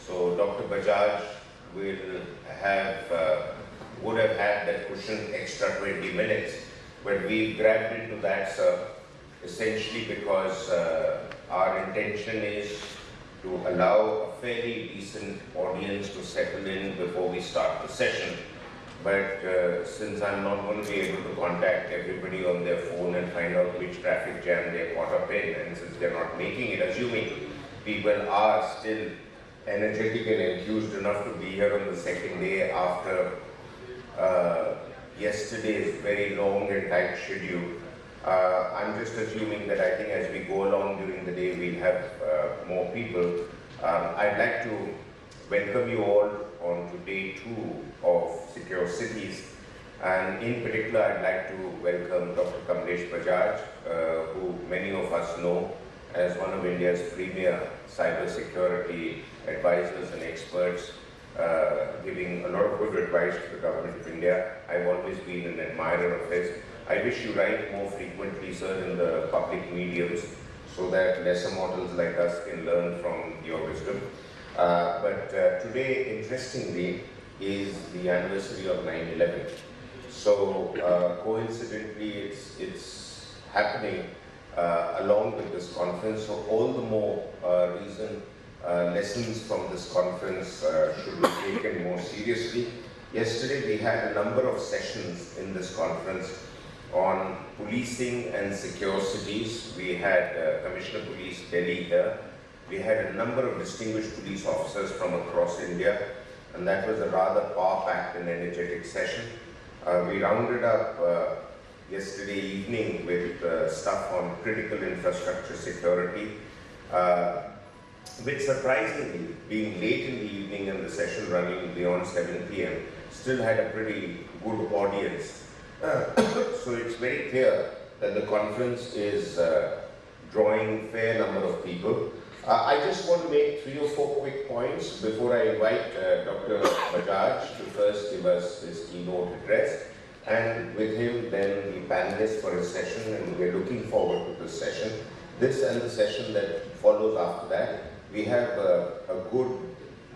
So Dr. Bajaj will have, would have had that cushion extra 20 minutes, but we grabbed into that, sir, essentially because our intention is to allow a fairly decent audience to settle in before we start the session. But since I'm not going to be able to contact everybody on their phone and find out which traffic jam they're caught up in, and since they're not making it, assuming people are still energetic and enthused enough to be here on the second day after yesterday's very long and tight schedule, I'm just assuming that I think as we go along during the day, we'll have more people. I'd like to welcome you all on to day 2 of Secure Cities. And in particular, I'd like to welcome Dr. Kamlesh Bajaj, who many of us know as one of India's premier cybersecurity advisors and experts, giving a lot of good advice to the government of India. I've always been an admirer of his. I wish you write more frequently, sir, in the public mediums, so that lesser mortals like us can learn from your wisdom. But today, interestingly, is the anniversary of 9/11. So coincidentally, it's happening along with this conference. So all the more reason lessons from this conference should be taken more seriously. Yesterday, we had a number of sessions in this conference on policing and secure cities. We had Commissioner of Police Delhi here. We had a number of distinguished police officers from across India, and that was a rather power-packed and energetic session. We rounded up yesterday evening with stuff on critical infrastructure security, which surprisingly, being late in the evening and the session running beyond 7 p.m., still had a pretty good audience. So it's very clear that the conference is drawing a fair number of people. I just want to make 3 or 4 quick points before I invite Dr. Bajaj to first give us his keynote address, and with him then the panelists for his session, and we're looking forward to this session. This and the session that follows after that, we have a good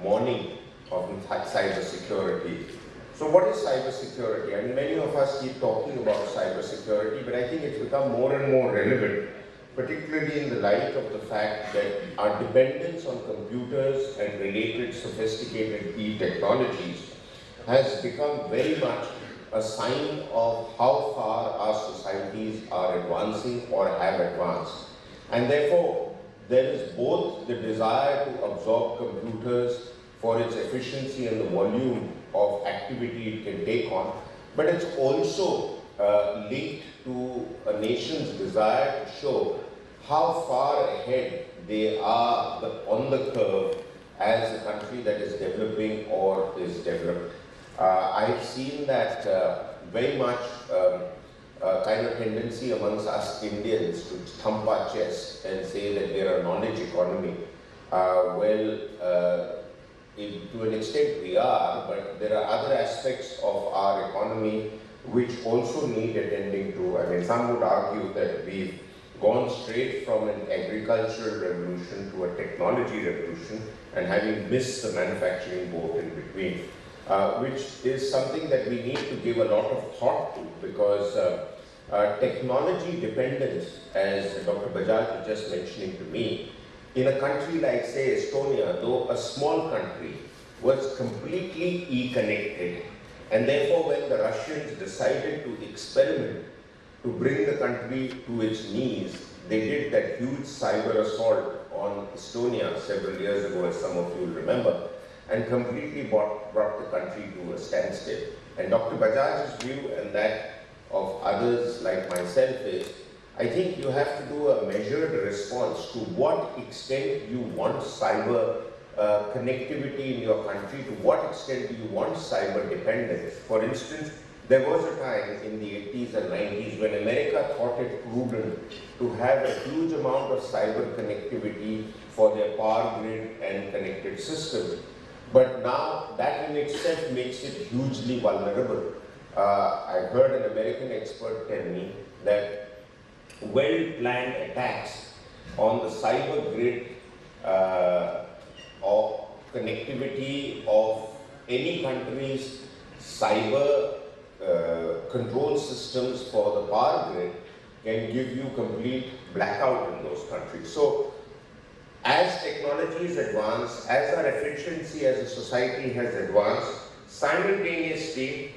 morning of cyber security. So what is cyber security? I mean, many of us keep talking about cyber security, but I think it's become more and more relevant, particularly in the light of the fact that our dependence on computers and related sophisticated e-technologies has become very much a sign of how far our societies are advancing or have advanced. And therefore, there is both the desire to absorb computers for its efficiency and the volume of activity it can take on, but it's also linked to a nation's desire to show how far ahead they are on the curve as a country that is developing or is developed. I've seen that very much kind of tendency amongst us Indians to thump our chest and say that we're a knowledge economy. To an extent we are, but there are other aspects of our economy which also need attending to. I mean, some would argue that we've gone straight from an agricultural revolution to a technology revolution, and having missed the manufacturing boat in between, which is something that we need to give a lot of thought to, because technology dependence, as Dr. Bajaj was just mentioning to me, in a country like, say, Estonia, though a small country, was completely e-connected. And therefore, when the Russians decided to experiment to bring the country to its knees, they did that huge cyber assault on Estonia several years ago, as some of you will remember, and completely brought the country to a standstill. And Dr. Bajaj's view, and that of others like myself, is I think you have to do a measured response to what extent you want cyber connectivity in your country, to what extent do you want cyber dependence. For instance, there was a time in the 80s and 90s when America thought it prudent to have a huge amount of cyber connectivity for their power grid and connected systems. But now that in itself makes it hugely vulnerable. I heard an American expert tell me that well-planned attacks on the cyber grid connectivity of any country's cyber control systems for the power grid can give you complete blackout in those countries. So, as technologies advance, as our efficiency as a society has advanced, simultaneously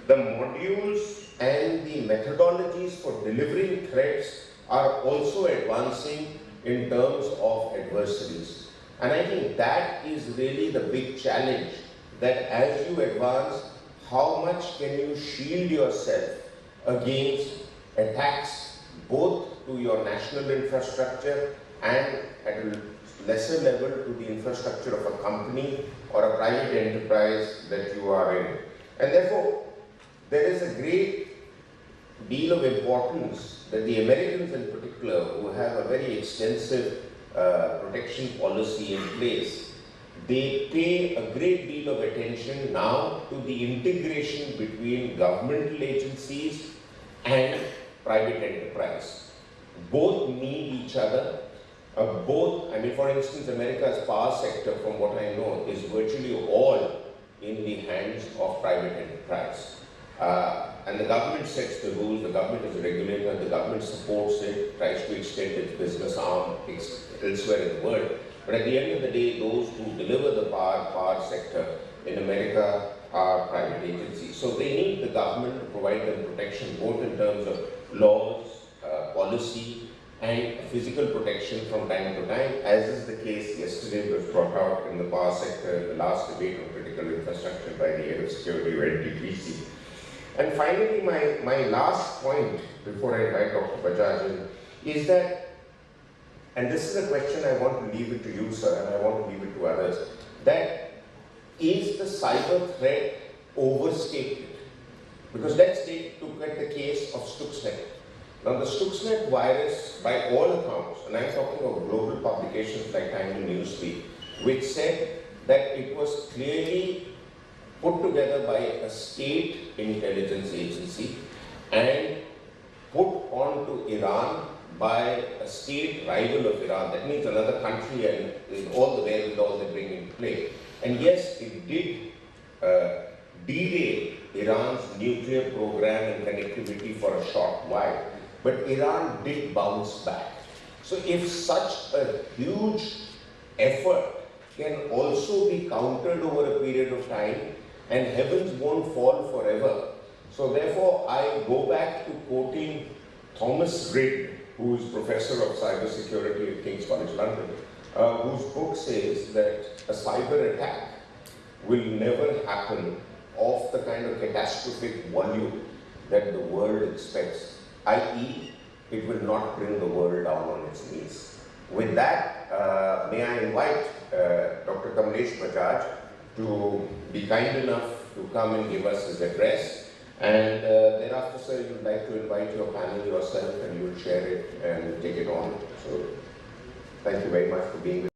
the modules and the methodologies for delivering threats are also advancing in terms of adversaries. And I think that is really the big challenge, that as you advance, how much can you shield yourself against attacks both to your national infrastructure and at a lesser level to the infrastructure of a company or a private enterprise that you are in. And therefore, there is a great deal of importance that the Americans in particular, who have a very extensive protection policy in place, they pay a great deal of attention now to the integration between governmental agencies and private enterprise. Both need each other. For instance, America's power sector, from what I know, is virtually all in the hands of private enterprise. And the government sets the rules, the government is a regulator, the government supports it, tries to extend its business arm elsewhere in the world. But at the end of the day, those who deliver the power sector in America are private agencies. So they need the government to provide them protection, both in terms of laws, policy, and physical protection from time to time, as is the case yesterday was brought out in the power sector in the last debate on critical infrastructure by the head of security of NTPC. And finally, my last point before I invite Dr. Bajaj in is that, and this is a question I want to leave it to you, sir, and I want to leave it to others, that is the cyber threat overstated? Because let's look at the case of Stuxnet. Now, the Stuxnet virus, by all accounts, and I'm talking of global publications like Time and Newsweek, which said that it was clearly put together by a state intelligence agency and put onto Iran by a state rival of Iran. That means another country, and all the wherewithal they bring into play. And yes, it did derail Iran's nuclear program and connectivity for a short while. But Iran did bounce back. So if such a huge effort can also be countered over a period of time, and heavens won't fall forever. So therefore, I go back to quoting Thomas Rigg, who is professor of cybersecurity at King's College London, whose book says that a cyber attack will never happen of the kind of catastrophic volume that the world expects, i.e., it will not bring the world down on its knees. With that, may I invite Dr. Kamlesh Bajaj to be kind enough to come and give us his address. And thereafter, sir, you'd like to invite your panel yourself and you'll share it and take it on. So, thank you very much for being with us.